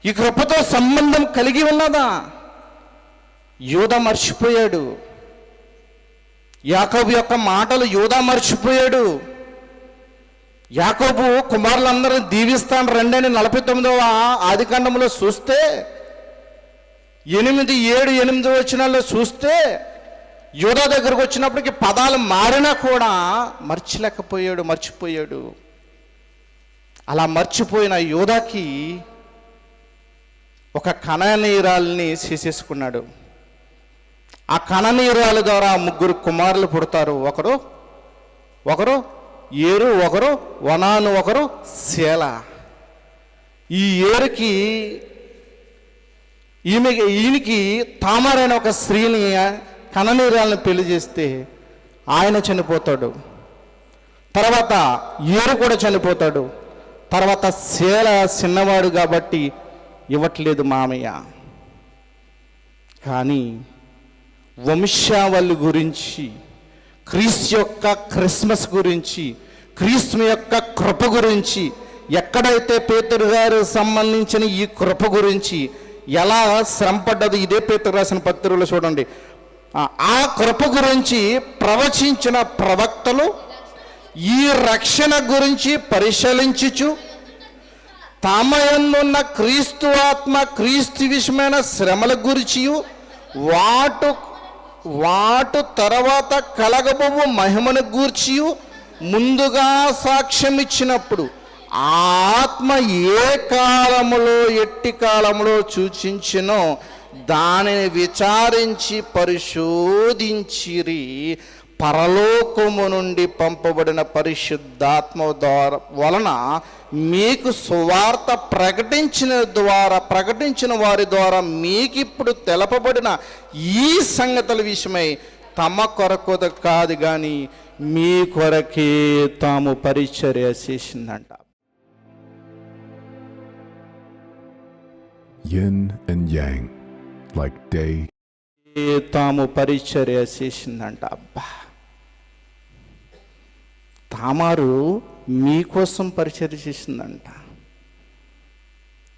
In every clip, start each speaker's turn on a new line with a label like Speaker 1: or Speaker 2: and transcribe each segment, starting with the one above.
Speaker 1: ఈ కృపతో సంబంధం కలిగి ఉన్నదా? యూదా మర్చిపోయాడు. యాకోబు యొక్క మాటలు యూదా మర్చిపోయాడు. యాకోబు కుమారులందరూ దీవిస్తాను రండి అని 49వ ఆదికాండంలో చూస్తే 8, 7, 8 వచనాల్లో చూస్తే యూదా దగ్గరకు వచ్చినప్పటికీ పదాలు మారినా కూడా మర్చిపోయాడు. అలా మర్చిపోయిన యూదాకి ఒక కనానీయురాల్ని చేసేసుకున్నాడు. ఆ కనానీయురాల ద్వారా 3 కుమారులు పుడతారు. ఒకరు ఏరు, ఒకరు వనాను, ఒకరు శేల. ఈ ఏరుకి ఈయనకి తామారైన ఒక స్త్రీని కనానీయురాలను పెళ్లి చేస్తే ఆయన చనిపోతాడు. తర్వాత ఏరు కూడా చనిపోతాడు. తర్వాత శేల చిన్నవాడు కాబట్టి ఇవ్వట్లేదు మామయ్య. కానీ వంశావళి గురించి, క్రీస్తు యొక్క క్రిస్మస్ గురించి, క్రీస్తు యొక్క కృప గురించి, ఎక్కడైతే పేతురు గారు సంబంధించిన ఈ కృప గురించి ఎలా శ్రమపడ్డది, ఇదే పేతురు రాసిన పత్రికలో చూడండి. ఆ కృప గురించి ప్రవచించిన ప్రవక్తలు ఈ రక్షణ గురించి పరిశీలించుచు తమయందున్న క్రీస్తు ఆత్మ, క్రీస్తు విషయమైన శ్రమల గురించి, వాటు తర్వాత కలగబోవు మహిమను గూర్చి ముందుగా సాక్ష్యం ఇచ్చినప్పుడు ఆ ఆత్మ ఏ కాలములో ఎట్టి కాలములో సూచించినో దానిని విచారించి పరిశోధించిరి. పరలోకము నుండి పంపబడిన పరిశుద్ధాత్మ వలన మీకు సువార్త ప్రకటించిన వారి ద్వారా మీకు ఇప్పుడు తెలపబడిన ఈ సంగతుల విషయమై తమ కొరకు కాదు కానీ మీ కొరకే తాము పరిచర్య చేసిందంట.
Speaker 2: Yin and yang, like day.
Speaker 1: తాము పరిచర్య చేసిందంట. అబ్బా, తామారు మీకోసం పరిచర్య చేసిందంట.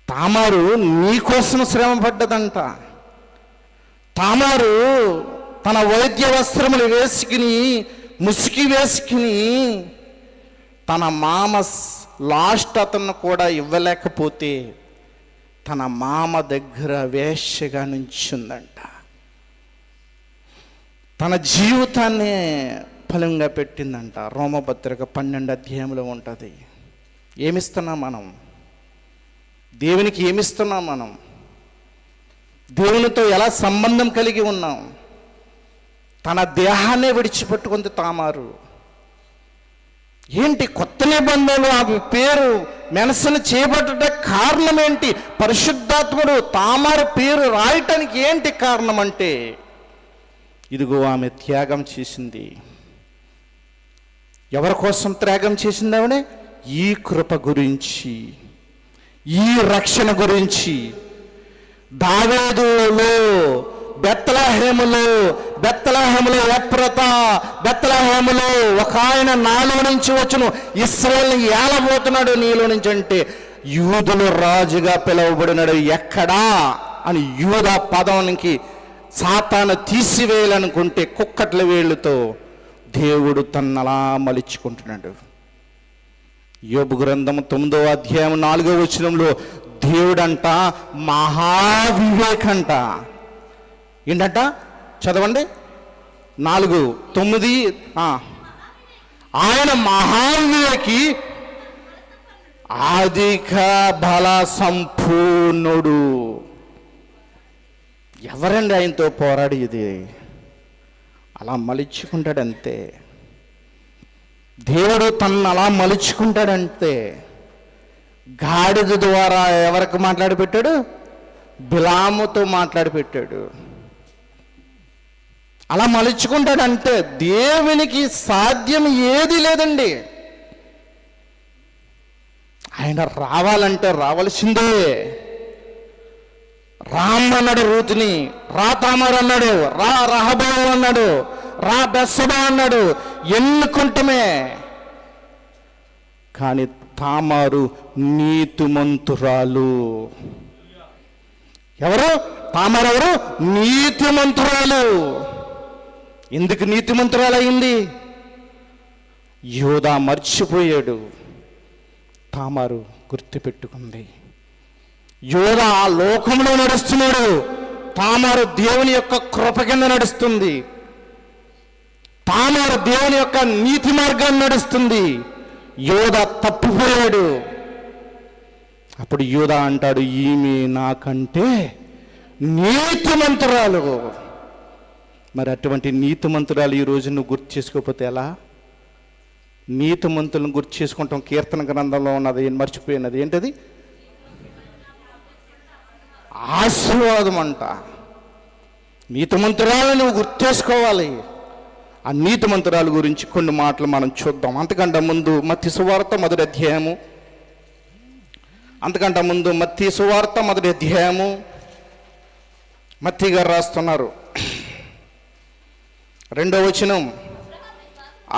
Speaker 1: తామారు మీకోసం శ్రమ పడ్డదంట. తామారు తన వైద్య వస్త్రములు వేసుకుని ముసుకి వేసుకుని తన మామ లాస్ట్ అతను కూడా ఇవ్వలేకపోతే తన మామ దగ్గర వేశ్యగా నుంచుందంట. తన జీవితాన్ని ఫలంగా పెట్టిందంట. రోమపత్రిక 12వ అధ్యాయంలో ఉంటుంది. ఏమిస్తున్నాం మనం దేవునికి? ఏమిస్తున్నాం మనం దేవునితో? ఎలా సంబంధం కలిగి ఉన్నాం? తన దేహాన్నే విడిచిపెట్టుకుంది తామారు. ఏంటి కొత్త నిబంధనలు ఆమె పేరు మెన్షన్ చేయబడ్డ కారణం ఏంటి? పరిశుద్ధాత్ముడు తామారు పేరు రాయటానికి ఏంటి కారణం అంటే, ఇదిగో ఆమె త్యాగం చేసింది. ఎవరి కోసం త్యాగం చేసింది ఆవిడ? ఈ కృప గురించి, ఈ రక్షణ గురించి. దావీదులో బెత్లెహేములో ఎఫ్రత, బెత్లెహేములో ఒక ఆయన నాలో నుంచి వచ్చును, ఇశ్రాయేలుని ఏలబోతున్నాడు నీలో నుంచి అంటే యూదులు రాజుగా పిలువబడినాడు. ఎక్కడా అని యూదా పదానికి సాతాను తీసివేయాలనుకుంటే కుక్కట్ల వేళ్ళతో దేవుడు తన్నలా మలుచుకుంటున్నాడు. యోబు గ్రంథం 9వ అధ్యాయం 4వ వచనంలో దేవుడంట మహావివేకంట. ఏంటంట? చదవండి. 4:9. ఆయన మహావివేకి, అధిక బల సంపూర్ణుడు. ఎవరండి ఆయనతో పోరాడేది? అలా మలుచుకుంటాడంతే. దేవుడు తనను అలా మలుచుకుంటాడంతే. గాడిద ద్వారా ఎవరికి మాట్లాడి పెట్టాడు? బిలాముతో మాట్లాడి పెట్టాడు. అలా మలుచుకుంటాడంటే దేవునికి సాధ్యం ఏది లేదండి. ఆయన రావాలంటే రావాల్సిందే. రామ్ అన్నాడు రూతుని, రా తామారు అన్నాడు, రా రహబాము అన్నాడు, రా బెత్షెబా అన్నాడు. ఎన్నుకుంటమే. కానీ తామారు నీతిమంతురాలు. ఎవరు? తామారు ఎవరు? నీతిమంతురాలు. ఎందుకు నీతిమంతురాలు అయింది? యోధా మర్చిపోయాడు, తామారు గుర్తుపెట్టుకుంది. యోధా ఆ లోకంలో నడుస్తున్నాడు, తామారు దేవుని యొక్క కృప కింద నడుస్తుంది. తామారు దేవుని యొక్క నీతి మార్గాన్ని నడుస్తుంది. యోధా తప్పిపోయాడు. అప్పుడు యోధా అంటాడు, ఈమె నాకంటే నీతిమంతురాలు. మరి అటువంటి నీతిమంతురాలు ఈరోజు నువ్వు గుర్తు చేసుకోకపోతే ఎలా? నీతిమంతులను గుర్తు చేసుకుంటాం. కీర్తన గ్రంథంలో ఉన్నది మర్చిపోయినది ఏంటది? ఆశీర్వాదం అంట. నీతిమంతురాలు నువ్వు గుర్తు చేసుకోవాలి. ఆ నీతిమంతురాలు గురించి కొన్ని మాటలు మనం చూద్దాం. అంతకంటే ముందు మత్తయి సువార్త మొదటి అధ్యాయము, మత్తయి గారు రాస్తున్నారు 2వ వచనం.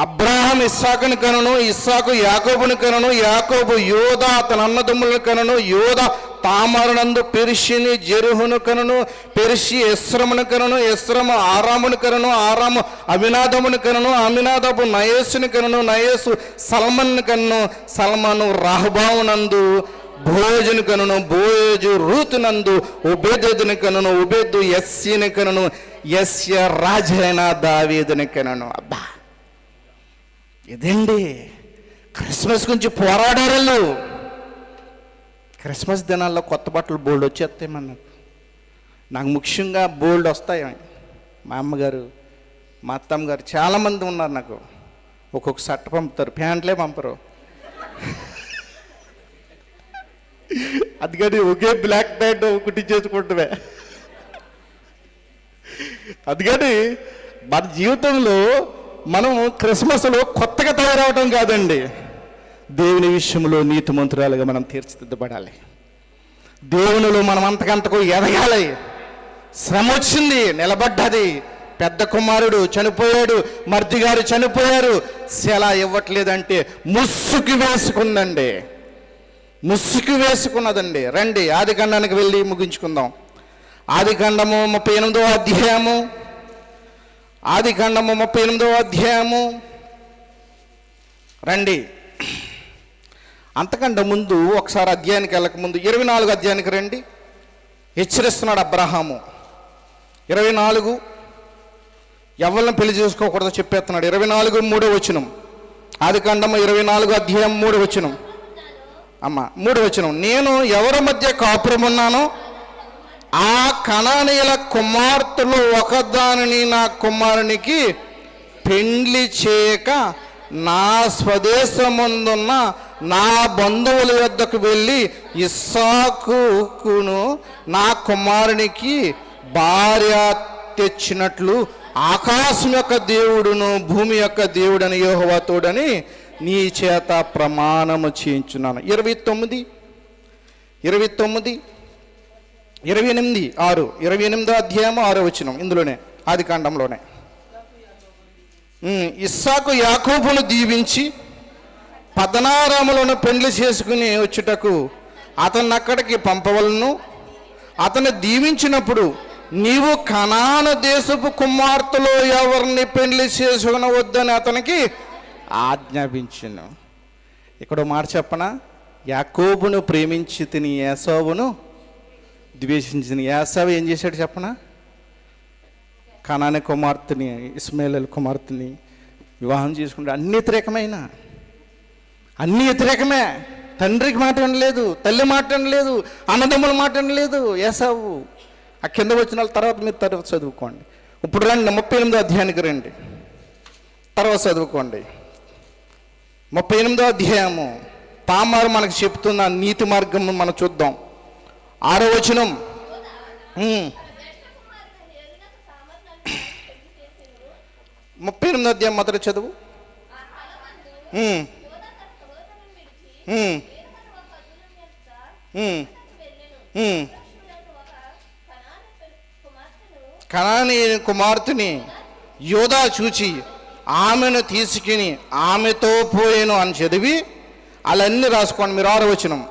Speaker 1: అబ్రహాం ఇస్సాకుని కనును, ఇస్సాకు యాకోబుని కనును, యాకోబు యోధా తన అన్నదమ్ములను కనును, యోధా తామారునందు పెరిషిని జెరుహును కనును, పెరిషి ఎస్రమును కనును, ఎస్రము ఆరామును కనును, ఆరాము అమినాదమును కనును, అమినాదబు నయేసుని కనును, నయేసు సల్మన్ను కనును, సల్మను రాహబావునందు భోజను కనును, బోయజు రూతునందు ఉబేదుని కనును, ఉబేదు యస్సిని కనును, యస్య రాజైన దావీదుని కనును. అబ్బా, ఇదండి క్రిస్మస్ గురించి పోరాడారు. క్రిస్మస్ దినాల్లో కొత్త బట్టలు బోల్డ్ వచ్చేస్తాయి నాకు ముఖ్యంగా బోల్డ్ వస్తాయి. మా అమ్మగారు, మా అత్తమ్మ గారు చాలామంది ఉన్నారు. నాకు ఒక్కొక్క షర్ట్ పంపుతారు, ప్యాంట్లే పంపరు. అందుకని ఒకే బ్లాక్ ప్యాంట్ కుట్టించేసుకుంటువే. అందుకని మన జీవితంలో మనం క్రిస్మస్లో కొత్తగా తయారవటం కాదండి, దేవుని విషయంలో నీతిమంతురాలుగా మనం తీర్చిదిద్దబడాలి. దేవునిలో మనం అంతకంతకు ఎదగాలి. శ్రమ వచ్చింది, నిలబడ్డది. పెద్ద కుమారుడు చనిపోయాడు, మర్ది గారు చనిపోయారు, సెలా ఇవ్వట్లేదంటే ముసుగు వేసుకుందండి, ముసుగు వేసుకున్నదండి. రండి ఆదికాండానికి వెళ్ళి ముగించుకుందాం. ఆదికాండము 38వ అధ్యాయము, ఆదికాండము 38వ అధ్యాయము. రండి. అంతకంటే ముందు ఒకసారి అధ్యాయానికి వెళ్ళక ముందు 24 అధ్యాయానికి రండి. హెచ్చరిస్తున్నాడు అబ్రహాము. 24 ఎవరిని పెళ్లి చేసుకోకూడదో చెప్పేస్తున్నాడు. 24 3వ వచనం. ఆదికాండము 24 అధ్యాయం 3వ వచనం. 3వ వచనం. నేను ఎవరి మధ్య కాపురం ఉన్నానో ఆ కనానీయుల కుమార్తెలు ఒకదానిని నా కుమారునికి పెండ్లి చేయక నా స్వదేశముందున్న నా బంధువుల వద్దకు వెళ్ళి ఇస్సాకును నా కుమారునికి భార్య తెచ్చినట్లు ఆకాశం యొక్క దేవుడును భూమి యొక్క దేవుడని యెహోవా తోడని నీ చేత ప్రమాణము చేయించున్నాను. 29 28 6 28వ అధ్యాయము 6వ వచనం. ఇందులోనే ఆదికాండంలోనే. ఇస్సాకు యాకోబును దీవించి పద్నారాములను పెండ్లి చేసుకుని వచ్చుటకు అతన్ని అక్కడికి పంపవలను. అతన్ని దీవించినప్పుడు నీవు కనాను దేశపు కుమార్తెలో ఎవరిని పెండ్లి చేసుకునవద్దని అతనికి ఆజ్ఞాపించును. ఇక్కడ మాట చెప్పనా? యాకోబును ప్రేమించి తిని ఏసావును ద్వేషించిన. ఏసావు ఏం చేశాడు చెప్పనా? కనాని కుమార్తెని, ఇస్మాయేలు కుమార్తెని వివాహం చేసుకుంటే అన్ని వ్యతిరేకమే. తండ్రికి మాట వినలేదు, తల్లి మాట వినలేదు, అన్నదమ్ముల మాట వినలేదు ఏసావు. ఆ కింద వచ్చిన తర్వాత మీరు తర్వాత చదువుకోండి. ఇప్పుడు రండి 38వ అధ్యాయానికి రండి, తర్వాత చదువుకోండి. 38వ అధ్యాయము. తామారు మనకు చెప్తున్న నీతి మార్గం మనం చూద్దాం. 6వ వచనం. 38వ అధ్యాయం మొదటి చదువు. కనానీ కుమార్తెని యోధా చూచి ఆమెను తీసుకుని ఆమెతో పోయేను అని చదివి అలాన్ని రాసుకోండి మీరు. 6వ వచనం.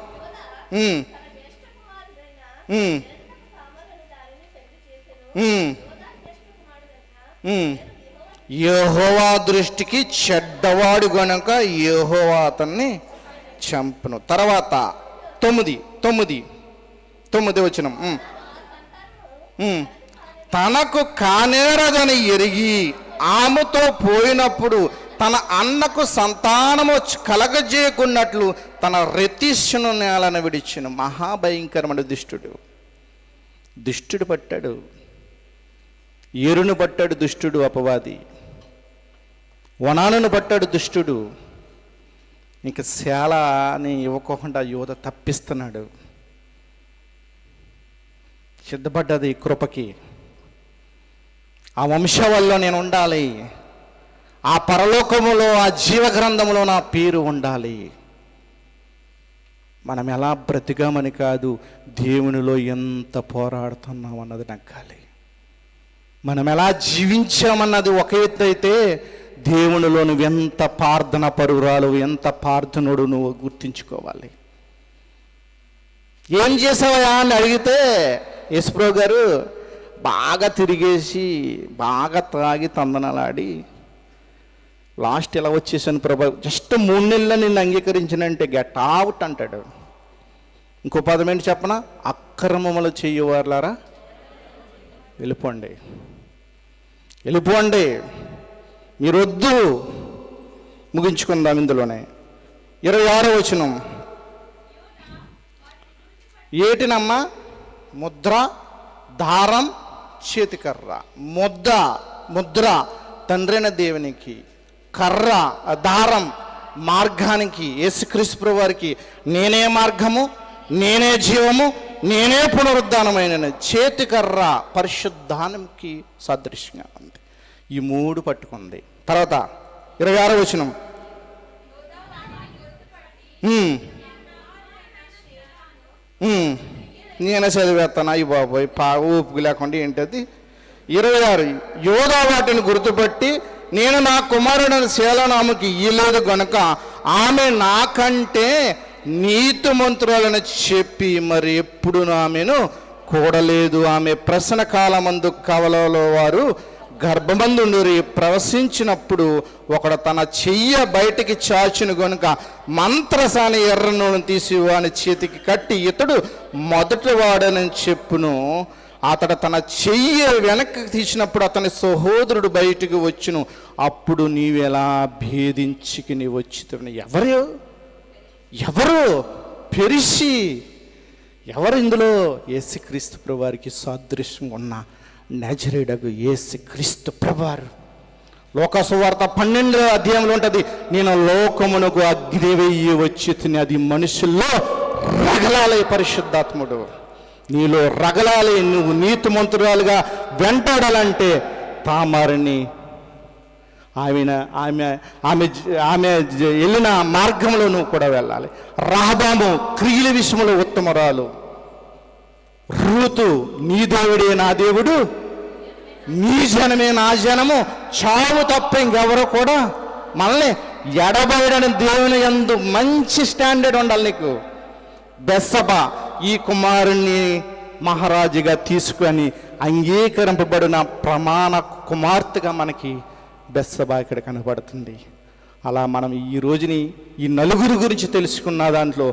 Speaker 1: యెహోవా దృష్టికి చెడ్డవాడు గనుక యెహోవా అతన్ని చంపును. తర్వాత 9 వచనం. తనకు కానేరదని ఎరిగి ఆమెతో పోయినప్పుడు తన అన్నకు సంతానము కలగజేయకున్నట్లు తన రెతిష్ను నేలను విడిచెను. మహాభయంకరమైన దుష్టుడు పట్టాడు, ఏరును పట్టాడు దుష్టుడు, అపవాది వనాలను పట్టాడు దుష్టుడు. ఇంక శాలని ఇవ్వకోకుండా యోధ తప్పిస్తున్నాడు. సిద్ధపడ్డది కృపకి. ఆ వంశవల్లో నేను ఉండాలి, ఆ పరలోకములో ఆ జీవగ్రంథములో నా పేరు ఉండాలి. మనం ఎలా బ్రతికామని కాదు, దేవునిలో ఎంత పోరాడుతున్నాం అన్నది నగ్గాలి. మనం ఎలా జీవించామన్నది ఒక ఎత్తు అయితే, దేవునిలో నువ్వు ఎంత ప్రార్థన పరురాలు, ఎంత ప్రార్థనుడు నువ్వు గుర్తించుకోవాలి. ఏం చేసావా అని అడిగితే యేసుప్రభు గారు బాగా తిరిగేసి బాగా తాగి తందనలాడి లాస్ట్ ఎలా వచ్చేసాను ప్రభా, జస్ట్ 3 నెలలు నిన్ను అంగీకరించినంటే గెట్ అవుట్ అంటాడు. ఇంకో పదం ఏంటి చెప్పనా? అక్రమములు చేయవారులారా వెళ్ళిపోండి, మీరొద్దు. ముగించుకుందాం ఇందులోనే. 26వ వచనం. ఏటినమ్మా? ముద్ర, దారం, చేతికర్ర. ముద్ర తండ్రైన దేవునికి, కర్ర దారం మార్గానికి, యేసుక్రీస్తు ప్రభువు వారికి నేనే మార్గము, నేనే జీవము, నేనే పునరుద్ధానమైన. చేతికర్ర పరిశుద్ధానికి సాదృశ్యంగా ఉంది. ఈ 3 పట్టుకుంది. తర్వాత 26వ వచనం. నేనే చదివేస్తాను. అయ్యి బాబోయ్, ఊపికి లేకుండా ఏంటది? 26. యోధా వాటిని గుర్తుపట్టి, నేను నా కుమారుడని శేలను ఆమెకి ఇయ్యలేదు గనుక ఆమె నాకంటే నీతిమంతురాలని చెప్పి మరి ఎప్పుడు ఆమెను కూడలేదు. ఆమె ప్రసన కాలమందు కవలలో వారు గర్భమందుండి ప్రవశించినప్పుడు ఒకడు తన చెయ్య బయటికి చాచును గనుక మంత్రసాని ఎర్ర నూనె తీసి వాని చేతికి కట్టి ఇతడు మొదటి వాడని చెప్పును. అతడు తన చెయ్యి వెనక్కి తీసినప్పుడు అతని సహోదరుడు బయటికి వచ్చును. అప్పుడు నీవెలా భేదించికి నీ వచ్చితున్న ఎవరు పెరిసి ఎవరు? ఇందులో యేసుక్రీస్తు ప్రభువారికి సాదృశ్యం ఉన్న నజరేయుడగు యేసుక్రీస్తు ప్రభువారు. లోకసువార్త 12వ అధ్యాయంలో ఉంటుంది, నేను లోకమునకు అగ్ని వెయ్యి వచ్చి తిని అది మనుషుల్లో రగలాలి. పరిశుద్ధాత్ముడు నీలో రగలాలి. నువ్వు నీతిమంతురాలుగా వెంటాడాలంటే తామారిని ఆమె వెళ్ళిన మార్గంలో నువ్వు కూడా వెళ్ళాలి. రాహాబు క్రియల విషయంలో ఉత్తమరాలు. రూతు నీ దేవుడే నా దేవుడు, నీ జనమే నా జనము, చావు తప్ప ఇంకెవరో కూడా మనల్ని ఎడబడని దేవుని యందు మంచి స్టాండర్డ్ ఉండాలి నీకు. బెత్షెబా ఈ కుమారుణ్ణి మహారాజుగా తీసుకొని అంగీకరింపబడిన ప్రమాణ కుమార్తెగా మనకి బెత్షెబా ఇక్కడ కనబడుతుంది. అలా మనం ఈ రోజుని ఈ నలుగురు గురించి తెలుసుకున్న దాంట్లో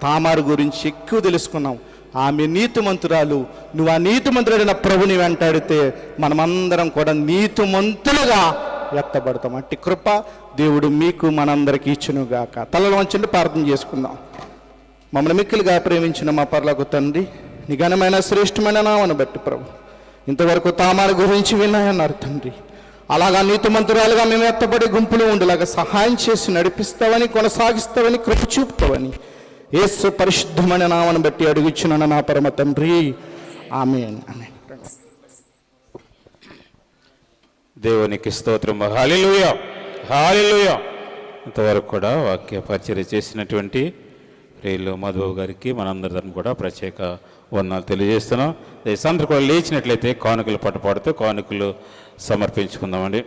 Speaker 1: తామారు గురించి ఎక్కువ తెలుసుకున్నాం. ఆమె నీతిమంతురాలు. నువ్వు ఆ నీతిమంతుడైన ప్రభుని వెంటాడితే మనమందరం కూడా నీతిమంతులుగా ఎత్తబడతాం. అట్టి కృప దేవుడు మీకు మనందరికీ ఇచ్చునుగాక. తలలో వంచండి, ప్రార్థన చేసుకుందాం. మమ్మల్ని మిక్కిలిగా ప్రేమించిన మా పరలోక తండ్రి, నీ ఘనమైన శ్రేష్టమైన నామను బట్టి ప్రభు ఇంతవరకు తామారు గురించి విన్నాయన్నారు తండ్రి. అలాగా నీతిమంతురాలుగా మేము ఎత్తబడి గుంపులు ఉండేలాగా సహాయం చేసి నడిపిస్తావని, కొనసాగిస్తావని, కృప చూపుతావని యేసు పరిశుద్ధమైన నామను బట్టి అడుగుచున్నాను నా పరమ తండ్రి, ఆమేన్.
Speaker 3: దేవునికి స్తోత్రం. హల్లెలూయా, హల్లెలూయా. ఇంతవరకు కూడా వాక్య పరిచర్య చేసినటువంటి రేలు మధుబాబు గారికి మనందరి తరపున కూడా ప్రత్యేక వందనాలు తెలియజేస్తున్నాం. అందరూ కూడా లేచినట్లయితే కానుకలు పట్టుపాడుతూ కానుకలు సమర్పించుకుందామండి.